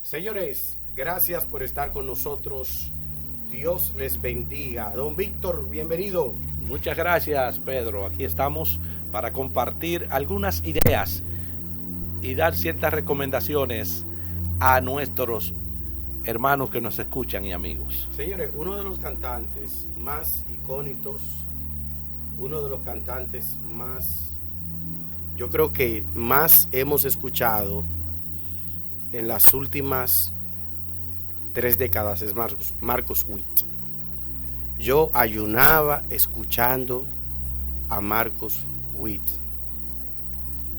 Señores, gracias por estar con nosotros. Dios les bendiga. Don Víctor, bienvenido. Muchas gracias, Pedro. Aquí estamos para compartir algunas ideas y dar ciertas recomendaciones a nuestros hermanos que nos escuchan y amigos. Señores, uno de los cantantes más icónicos, uno de los cantantes más, yo creo que más hemos escuchado en las últimas 3 décadas es Marcos Witt. Yo ayunaba escuchando a Marcos Witt.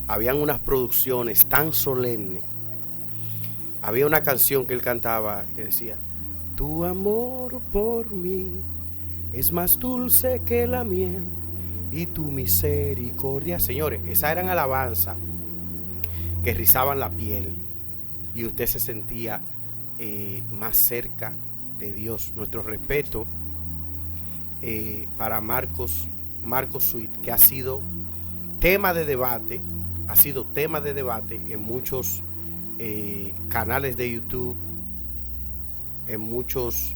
Habían unas producciones tan solemnes. Había una canción que él cantaba que decía: tu amor por mí es más dulce que la miel y tu misericordia. Señores, esas eran alabanzas que rizaban la piel y usted se sentía más cerca de Dios. Nuestro respeto para Marcos Witt, que ha sido tema de debate, en muchos canales de YouTube, en muchos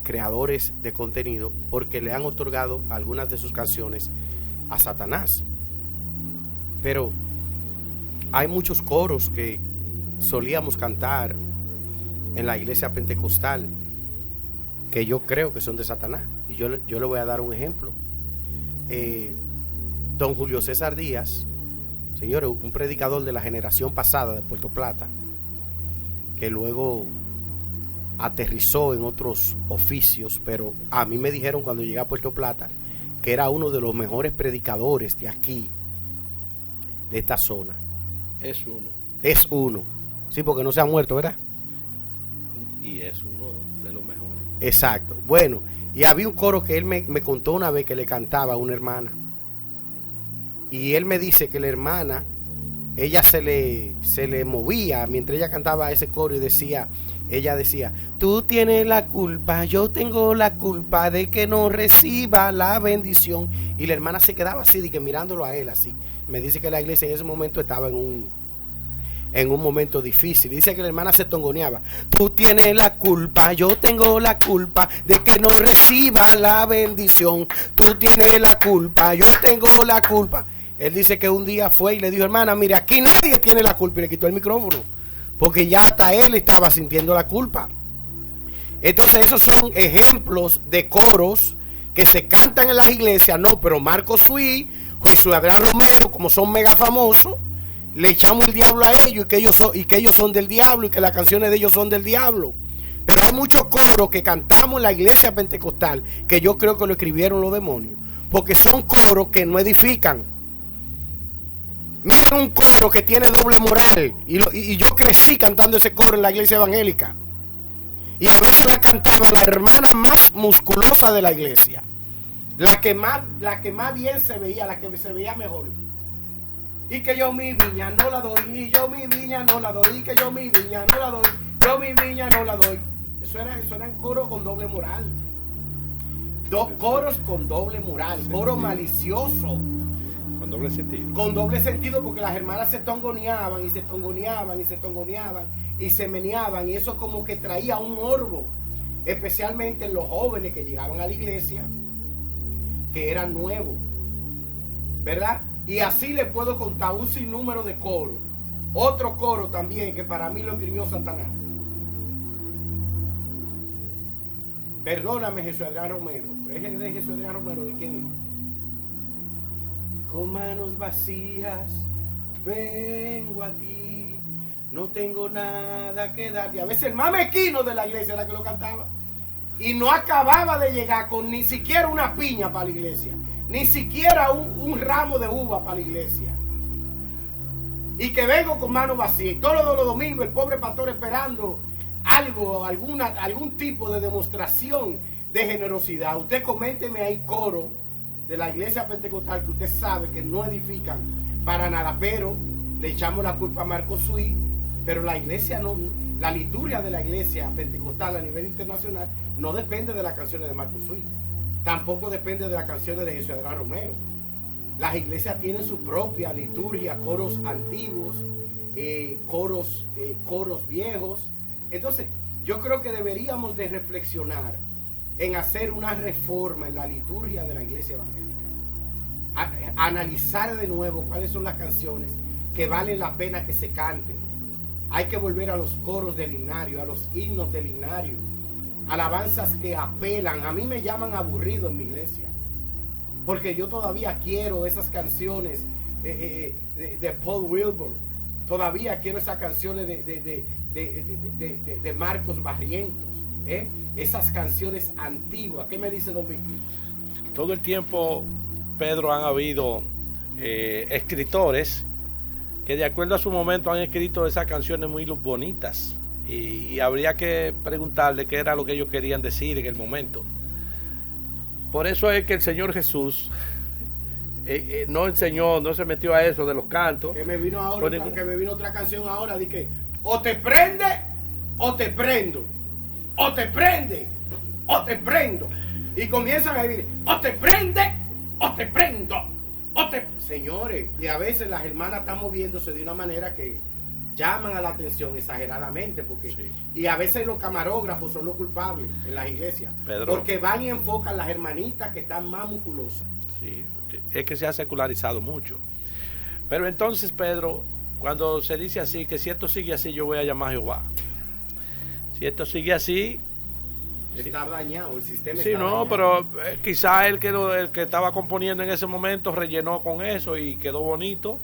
creadores de contenido, porque le han otorgado algunas de sus canciones a Satanás. Pero hay muchos coros que solíamos cantar en la iglesia pentecostal que yo creo que son de Satanás, y yo le voy a dar un ejemplo. Don Julio César Díaz, señores, un predicador de la generación pasada de Puerto Plata, que luego aterrizó en otros oficios, pero a mí me dijeron cuando llegué a Puerto Plata que era uno de los mejores predicadores de aquí, de esta zona. Es uno. Sí, porque no se ha muerto, ¿verdad? Y es uno de los mejores. Exacto. Bueno, y había un coro que él me contó una vez que le cantaba a una hermana. Y él me dice que la hermana, ella se le movía mientras ella cantaba ese coro y ella decía: tú tienes la culpa, yo tengo la culpa de que no reciba la bendición. Y la hermana se quedaba así, de que mirándolo a él así. Me dice que la iglesia en ese momento estaba en un momento difícil. Dice que la hermana se tongoneaba: tú tienes la culpa, yo tengo la culpa de que no reciba la bendición. Tú tienes la culpa, yo tengo la culpa. Él dice que un día fue y le dijo: hermana, mire, aquí nadie tiene la culpa. Y le quitó el micrófono, porque ya hasta él estaba sintiendo la culpa. Entonces esos son ejemplos de coros que se cantan en las iglesias. No, pero Marcos Witt, Josué Adrián Romero, como son mega famosos, le echamos el diablo a ellos y que ellos son del diablo y que las canciones de ellos son del diablo. Pero hay muchos coros que cantamos en la iglesia pentecostal que yo creo que lo escribieron los demonios, porque son coros que no edifican. Miren un coro que tiene doble moral, y yo crecí cantando ese coro en la iglesia evangélica, y a veces la cantaba la hermana más musculosa de la iglesia, la que más bien se veía, la que se veía mejor. Y que yo mi viña no la doy, y yo mi viña no la doy, y que yo mi viña no la doy, yo mi viña no la doy. Eso eran coros con doble moral. Dos coros con doble moral, coro malicioso. Con doble sentido. Con doble sentido, porque las hermanas se tongoneaban y se tongoneaban y se tongoneaban y se meneaban, y eso como que traía un morbo, especialmente en los jóvenes que llegaban a la iglesia, que eran nuevos, ¿verdad? Y así le puedo contar un sinnúmero de coros. Otro coro también que para mí lo escribió Satanás. Perdóname, Jesús Adrián Romero. ¿Es de Jesús Adrián Romero? ¿De quién es? Con manos vacías vengo a ti, no tengo nada que darte. A veces el más mezquino de la iglesia era que lo cantaba, y no acababa de llegar con ni siquiera una piña para la iglesia, ni siquiera un ramo de uva para la iglesia, y que vengo con manos vacías. Y todos los domingos el pobre pastor esperando algún tipo de demostración de generosidad. Usted coménteme ahí coro de la iglesia pentecostal que usted sabe que no edifican para nada, pero le echamos la culpa a Marcos Witt. Pero la iglesia no, la liturgia de la iglesia pentecostal a nivel internacional no depende de las canciones de Marcos Witt, tampoco depende de las canciones de Jesús Adrián Romero. Las iglesias tienen su propia liturgia, coros antiguos, coros viejos. Entonces, yo creo que deberíamos de reflexionar en hacer una reforma en la liturgia de la iglesia evangélica. Analizar de nuevo cuáles son las canciones que valen la pena que se canten. Hay que volver a los coros del himnario, a los himnos del himnario, alabanzas que apelan. A mí me llaman aburrido en mi iglesia, porque yo todavía quiero esas canciones de Paul Wilbur, todavía quiero esas canciones de Marcos Barrientos, esas canciones antiguas. ¿Qué me dice Don Víctor? Todo el tiempo, Pedro, han habido escritores que de acuerdo a su momento han escrito esas canciones muy bonitas, y habría que preguntarle qué era lo que ellos querían decir en el momento. Por eso es que el Señor Jesús no enseñó, no se metió a eso de los cantos. Que me vino ahora, que me vino otra canción ahora, de que o te prende o te prendo, o te prende o te prendo, y comienzan a decir o te prende o te prendo. Señores, y a veces las hermanas están moviéndose de una manera que llaman a la atención exageradamente, porque sí. Y a veces los camarógrafos son los culpables en las iglesias, Pedro, porque van y enfocan las hermanitas que están más musculosas. Sí, es que se ha secularizado mucho. Pero entonces, Pedro, cuando se dice así, que si esto sigue así, yo voy a llamar a Jehová. Si esto sigue así, está dañado el sistema. Sí, no, dañado. Pero quizá el que estaba componiendo en ese momento rellenó con eso y quedó bonito.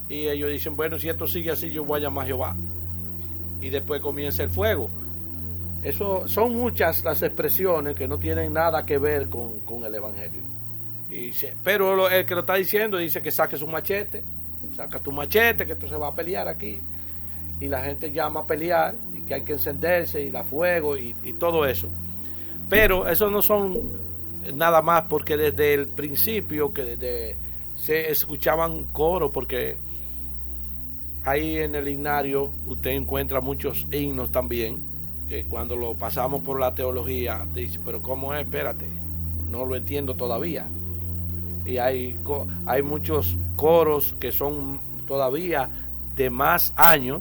Y ellos dicen, bueno, si esto sigue así, yo voy a llamar a Jehová. Y después comienza el fuego. Eso son muchas las expresiones que no tienen nada que ver con el evangelio. Pero el que lo está diciendo dice que saque su machete. Saca tu machete, que esto se va a pelear aquí. Y la gente llama a pelear, y que hay que encenderse, y da fuego, y todo eso. Pero eso no son nada más, porque desde el principio se escuchaban coros, porque ahí en el himnario usted encuentra muchos himnos también, que cuando lo pasamos por la teología, dice, pero ¿cómo es? Espérate, no lo entiendo todavía. Y hay muchos coros que son todavía de más años,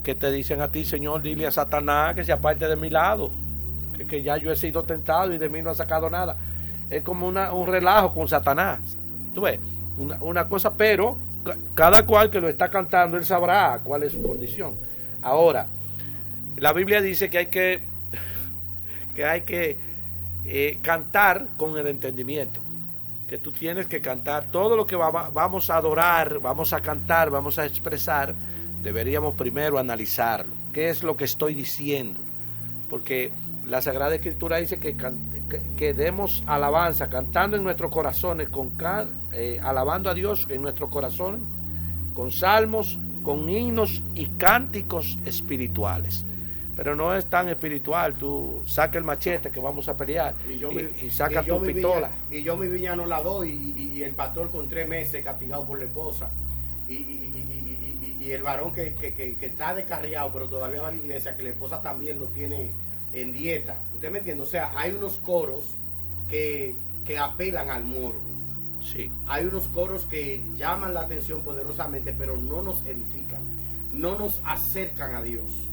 que te dicen a ti, Señor, dile a Satanás que se aparte de mi lado, que ya yo he sido tentado y de mí no ha sacado nada. Es como un relajo con Satanás. Tú ves, una cosa, pero cada cual que lo está cantando, él sabrá cuál es su condición. Ahora, la Biblia dice que hay que cantar con el entendimiento, que tú tienes que cantar todo lo que vamos a adorar, vamos a cantar, vamos a expresar. Deberíamos primero analizarlo. ¿Qué es lo que estoy diciendo? Porque la Sagrada Escritura dice que demos alabanza, cantando en nuestros corazones, alabando a Dios en nuestros corazones, con salmos, con himnos y cánticos espirituales. Pero no es tan espiritual. Tú saca el machete que vamos a pelear y saca tu pistola. Y yo mi viña no la doy, y el pastor con 3 meses castigado por la esposa. Y el varón que está descarriado, pero todavía va a la iglesia, que la esposa también lo tiene en dieta. ¿Usted me entiende? O sea, hay unos coros que apelan al morbo. Sí. Hay unos coros que llaman la atención poderosamente, pero no nos edifican, no nos acercan a Dios.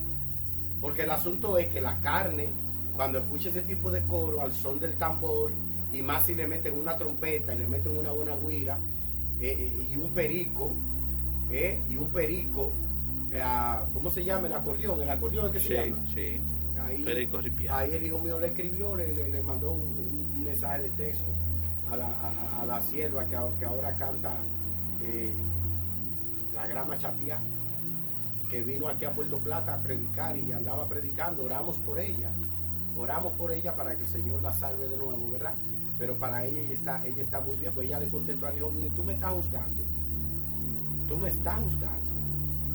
Porque el asunto es que la carne, cuando escucha ese tipo de coro al son del tambor, y más si le meten una trompeta y le meten una buena guira, y un perico, ¿cómo se llama? El acordeón es que se llama. Sí, perico ripiado. Ahí el hijo mío le escribió, le mandó un mensaje de texto a la sierva que ahora canta la Grama Chapía, que vino aquí a Puerto Plata a predicar y andaba predicando. Oramos por ella para que el Señor la salve de nuevo, ¿verdad? Pero para ella está muy bien, pues ella le contestó al hijo mío, tú me estás juzgando,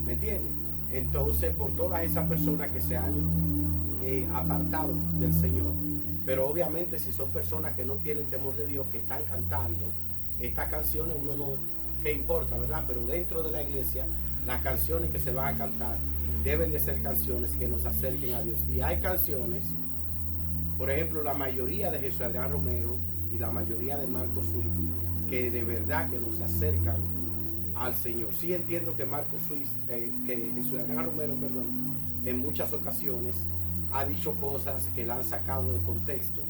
¿me entiendes? Entonces, por todas esas personas que se han apartado del Señor, pero obviamente si son personas que no tienen temor de Dios, que están cantando estas canciones, uno no, ¿qué importa, verdad? Pero dentro de la iglesia, las canciones que se van a cantar deben de ser canciones que nos acerquen a Dios. Y hay canciones, por ejemplo, la mayoría de Jesús Adrián Romero y la mayoría de Marcos Sweet, que de verdad que nos acercan al Señor. Sí entiendo que Marcos Suiz, que Ciudadana Romero, perdón, en muchas ocasiones ha dicho cosas que la han sacado de contexto.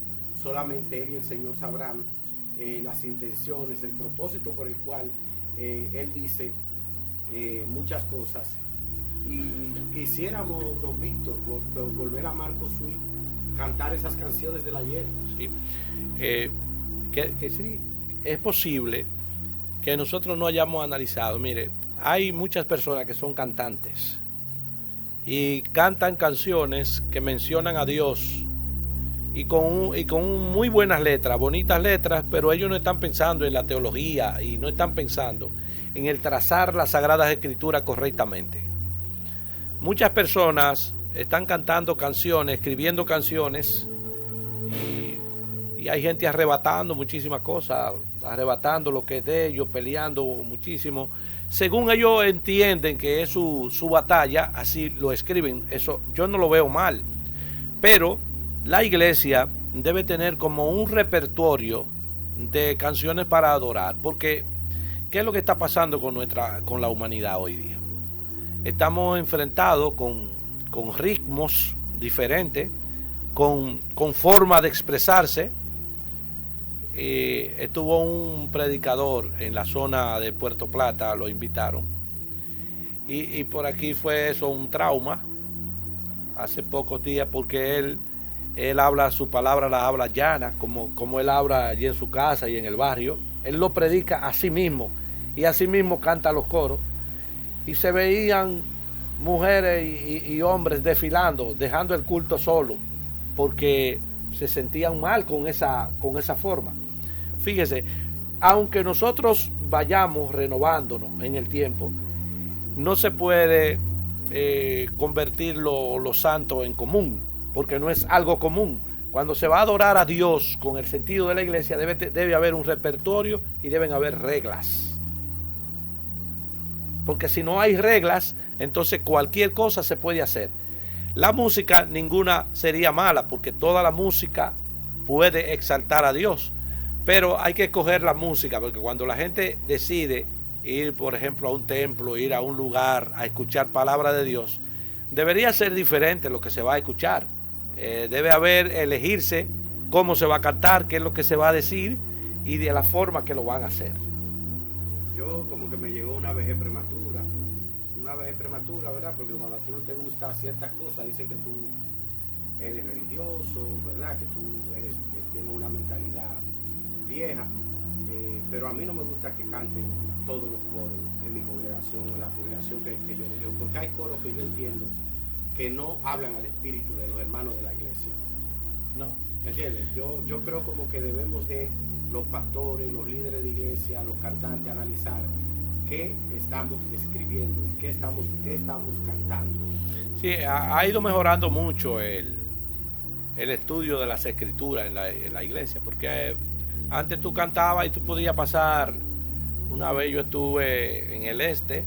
Solamente él y el Señor sabrán las intenciones, el propósito por el cual él dice muchas cosas. Y quisiéramos, don Víctor, volver a Marcos Suiz, cantar esas canciones del ayer. Sí. Que sí, es posible que nosotros no hayamos analizado. Mire, hay muchas personas que son cantantes y cantan canciones que mencionan a Dios y con muy buenas letras, bonitas letras, pero ellos no están pensando en la teología y no están pensando en el trazar las Sagradas Escrituras correctamente. Muchas personas están cantando canciones, escribiendo canciones, y hay gente arrebatando muchísimas cosas, arrebatando lo que es de ellos, peleando muchísimo. Según ellos entienden que es su batalla, así lo escriben. Eso yo no lo veo mal. Pero la iglesia debe tener como un repertorio de canciones para adorar. Porque, ¿qué es lo que está pasando con la humanidad hoy día? Estamos enfrentados con ritmos diferentes, con forma de expresarse. Estuvo un predicador en la zona de Puerto Plata, lo invitaron, y por aquí fue eso un trauma hace pocos días, porque él habla, su palabra la habla llana, como él habla allí en su casa y en el barrio. Él lo predica a sí mismo y a sí mismo canta los coros, y se veían mujeres y hombres desfilando, dejando el culto solo, porque se sentían mal con esa forma. Fíjese, aunque nosotros vayamos renovándonos en el tiempo, no se puede convertir lo santo en común, porque no es algo común. Cuando se va a adorar a Dios con el sentido de la iglesia, debe haber un repertorio y deben haber reglas. Porque si no hay reglas, entonces cualquier cosa se puede hacer. La música, ninguna sería mala, porque toda la música puede exaltar a Dios. Pero hay que escoger la música, porque cuando la gente decide ir, por ejemplo, a un templo, ir a un lugar a escuchar palabra de Dios, debería ser diferente lo que se va a escuchar. Debe elegirse cómo se va a cantar, qué es lo que se va a decir y de la forma que lo van a hacer. Yo como que me llegó una vejez prematura, ¿verdad? Porque cuando a ti no te gustan ciertas cosas, dicen que tú eres religioso, ¿verdad? Que tienes una mentalidad vieja, pero a mí no me gusta que canten todos los coros en mi congregación, en la congregación que yo dirijo, porque hay coros que yo entiendo que no hablan al espíritu de los hermanos de la iglesia. No. ¿Me entiendes? Yo creo como que debemos de los pastores, los líderes de iglesia, los cantantes, analizar qué estamos escribiendo y qué estamos cantando. Sí, ha ido mejorando mucho el estudio de las escrituras en la iglesia, porque antes tú cantabas y tú podías pasar. Una vez yo estuve en el este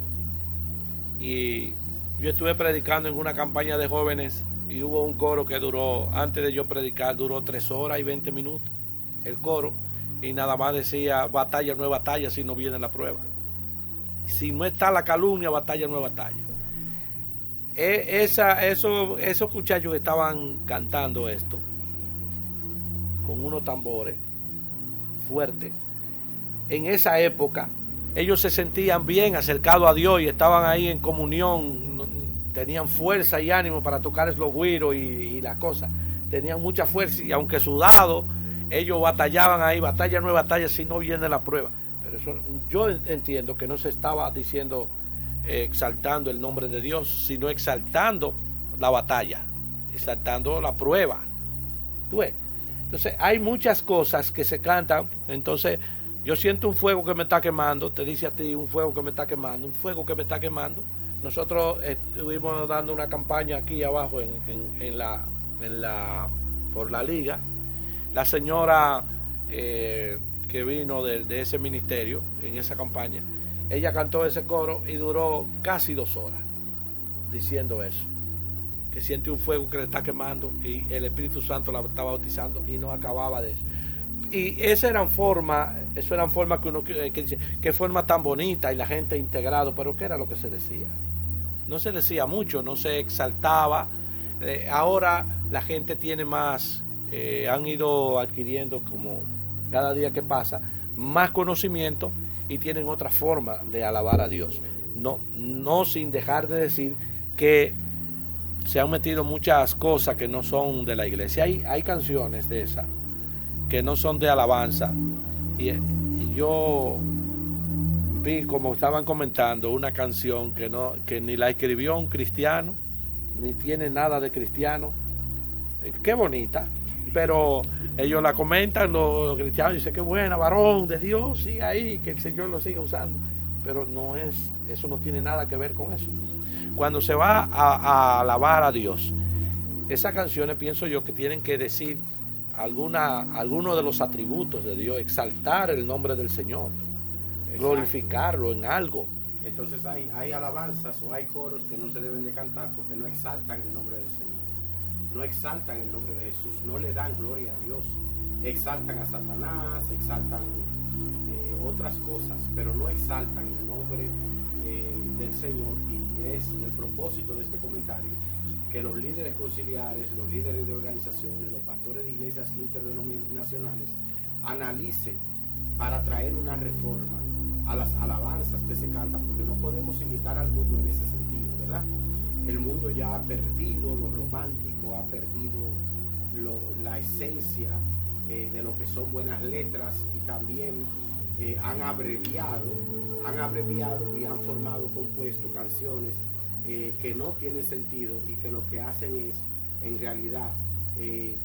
y yo estuve predicando en una campaña de jóvenes y hubo un coro que duró, antes de yo predicar, duró 3 horas y 20 minutos el coro, y nada más decía: batalla no es batalla si no viene la prueba. Si no está la calumnia, batalla no es batalla. Esos muchachos que estaban cantando esto con unos tambores fuertes, en esa época ellos se sentían bien acercados a Dios y estaban ahí en comunión, tenían fuerza y ánimo para tocar los güiros y las cosas, tenían mucha fuerza, y aunque sudados, ellos batallaban ahí. Batalla no es batalla si no viene la prueba. Pero eso, yo entiendo que no se estaba diciendo exaltando el nombre de Dios, sino exaltando la batalla, exaltando la prueba. ¿Tú ves? Entonces hay muchas cosas que se cantan. Entonces yo siento un fuego que me está quemando, te dice a ti un fuego que me está quemando, un fuego que me está quemando. Nosotros estuvimos dando una campaña aquí abajo por la liga. La señora que vino de ese ministerio en esa campaña, ella cantó ese coro y duró casi 2 horas diciendo eso, que siente un fuego que le está quemando y el Espíritu Santo la está bautizando, y no acababa de eso. Y eso eran formas que uno que dice, qué forma tan bonita y la gente integrado, pero ¿qué era lo que se decía? No se decía mucho, no se exaltaba. Ahora la gente tiene más, han ido adquiriendo como cada día que pasa, más conocimiento y tienen otra forma de alabar a Dios. No sin dejar de decir que se han metido muchas cosas que no son de la iglesia. Hay canciones de esas que no son de alabanza. Y yo vi, como estaban comentando, una canción que ni la escribió un cristiano, ni tiene nada de cristiano. Qué bonita. Pero ellos la comentan, los cristianos, y dicen qué buena, varón de Dios, sigue ahí, que el Señor lo siga usando. Pero eso no tiene nada que ver con eso. Cuando se va a alabar a Dios, esas canciones pienso yo que tienen que decir algunos de los atributos de Dios, exaltar el nombre del Señor, exacto, glorificarlo en algo. Entonces hay alabanzas o hay coros que no se deben de cantar porque no exaltan el nombre del Señor, no exaltan el nombre de Jesús, no le dan gloria a Dios, exaltan a Satanás, exaltan otras cosas, pero no exaltan el nombre del Señor. Y es el propósito de este comentario que los líderes conciliares, los líderes de organizaciones, los pastores de iglesias interdenominacionales analicen para traer una reforma a las alabanzas que se cantan, porque no podemos imitar al mundo en ese sentido, ¿verdad? El mundo ya ha perdido lo romántico, ha perdido la esencia de lo que son buenas letras, y también han abreviado y han compuesto canciones que no tienen sentido y que lo que hacen es en realidad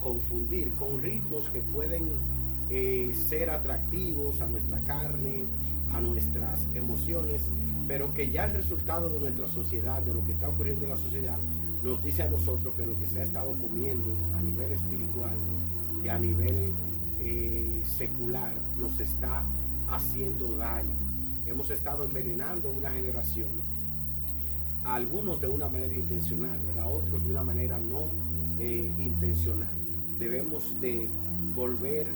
confundir con ritmos que pueden ser atractivos a nuestra carne, a nuestras emociones, pero que ya el resultado de nuestra sociedad, de lo que está ocurriendo en la sociedad, nos dice a nosotros que lo que se ha estado comiendo a nivel espiritual y a nivel secular nos está haciendo daño. Hemos estado envenenando una generación, algunos de una manera intencional, ¿verdad? Otros de una manera no intencional. Debemos de volver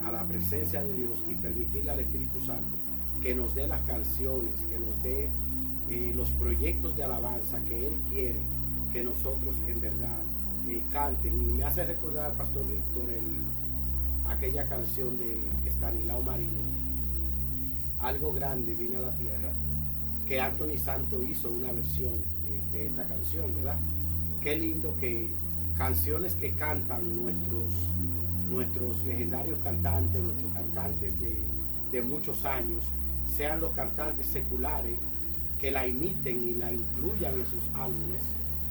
a la presencia de Dios y permitirle al Espíritu Santo que nos dé las canciones, que nos dé los proyectos de alabanza que Él quiere que nosotros en verdad canten. Y me hace recordar, Pastor Víctor, aquella canción de Estanislao Marino, Algo Grande Viene a la Tierra, que Anthony Santo hizo una versión de esta canción, ¿verdad? Qué lindo que canciones que cantan nuestros legendarios cantantes, nuestros cantantes de muchos años, sean los cantantes seculares que la imiten y la incluyan en sus álbumes,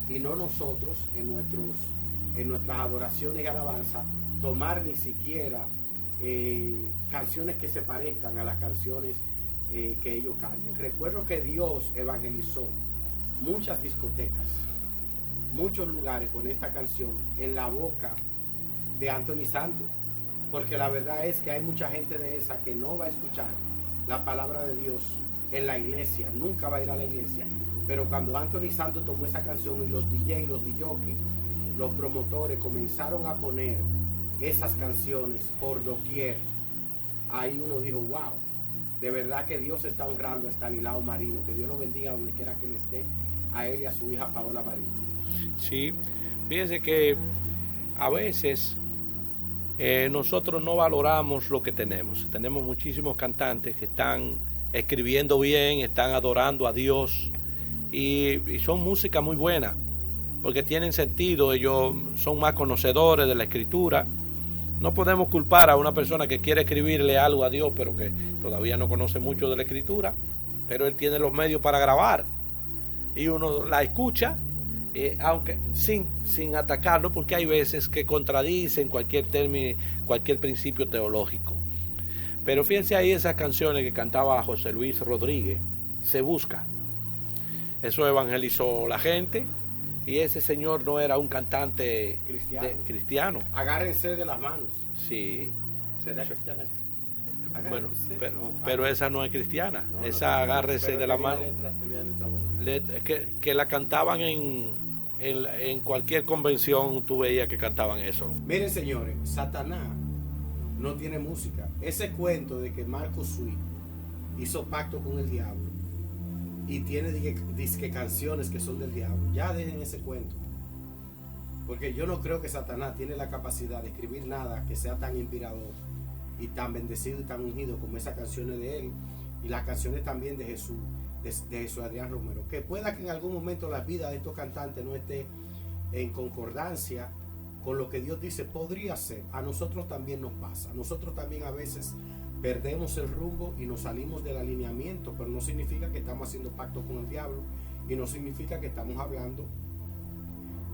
y no nosotros en nuestras adoraciones y alabanza tomar ni siquiera canciones que se parezcan a las canciones que ellos canten. Recuerdo que Dios evangelizó muchas discotecas, muchos lugares con esta canción en la boca de Anthony Santo, porque la verdad es que hay mucha gente de esa que no va a escuchar la palabra de Dios en la iglesia, nunca va a ir a la iglesia, pero cuando Anthony Santo tomó esa canción y los DJ, los DJ, los promotores comenzaron a poner esas canciones por doquier, ahí uno dijo, wow, de verdad que Dios está honrando a Estanislao Marino, que Dios lo bendiga donde quiera que él esté, a él y a su hija Paola Marino. Sí, fíjense que a veces nosotros no valoramos lo que tenemos. Tenemos muchísimos cantantes que están escribiendo bien, están adorando a Dios y son música muy buena porque tienen sentido, ellos son más conocedores de la escritura. No podemos culpar a una persona que quiere escribirle algo a Dios pero que todavía no conoce mucho de la escritura, pero él tiene los medios para grabar y uno la escucha, aunque sin atacarlo, porque hay veces que contradicen cualquier término, cualquier principio teológico. Pero fíjense ahí esas canciones que cantaba José Luis Rodríguez, Se Busca. Eso evangelizó la gente y ese señor no era un cantante cristiano. Agárrense de las manos. Sí. ¿Será cristiana esa? Bueno, pero esa no es cristiana. Esa agárrese de la mano. Que la cantaban en cualquier convención, tú veías que cantaban eso. Miren, señores, Satanás no tiene música. Ese cuento de que Marcus Sweet hizo pacto con el diablo y tiene disque canciones que son del diablo, ya dejen ese cuento. Porque yo no creo que Satanás tiene la capacidad de escribir nada que sea tan inspirador y tan bendecido y tan ungido como esas canciones de él y las canciones también de Jesús, de Jesús Adrián Romero. Que pueda que en algún momento la vida de estos cantantes no esté en concordancia con lo que Dios dice, podría ser. A nosotros también nos pasa. A nosotros también a veces perdemos el rumbo y nos salimos del alineamiento, pero no significa que estamos haciendo pacto con el diablo y no significa que estamos hablando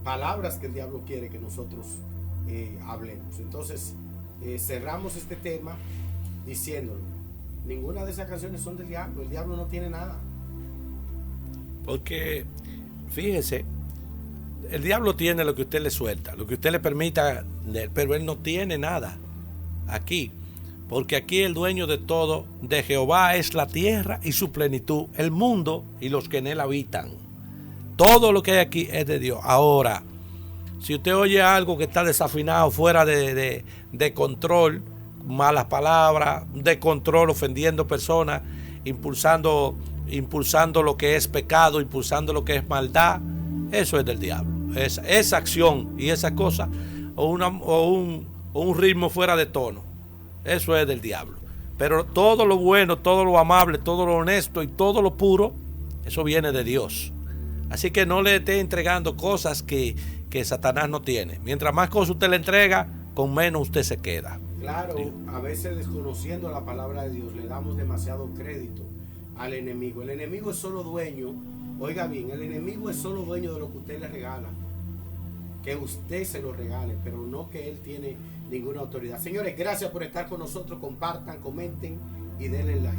palabras que el diablo quiere que nosotros hablemos. Entonces cerramos este tema diciéndolo, ninguna de esas canciones son del diablo, el diablo no tiene nada. Porque fíjese, el diablo tiene lo que usted le suelta, lo que usted le permita, pero él no tiene nada aquí, porque aquí el dueño de todo, de Jehová es la tierra y su plenitud, el mundo y los que en él habitan. Todo lo que hay aquí es de Dios. Ahora, si usted oye algo que está desafinado, fuera de control, malas palabras, de control, ofendiendo personas, impulsando lo que es pecado, impulsando lo que es maldad, eso es del diablo. Esa acción y esa cosa, o un ritmo fuera de tono, eso es del diablo. Pero todo lo bueno, todo lo amable, todo lo honesto y todo lo puro, eso viene de Dios. Así que no le esté entregando cosas que Satanás no tiene. Mientras más cosas usted le entrega, con menos usted se queda. Claro, Sí. a veces desconociendo la palabra de Dios le damos demasiado crédito al enemigo. El enemigo es solo dueño, oiga bien, el enemigo es solo dueño de lo que usted le regala. Que usted se lo regale, pero no que él tiene ninguna autoridad. Señores, gracias por estar con nosotros. Compartan, comenten y denle like.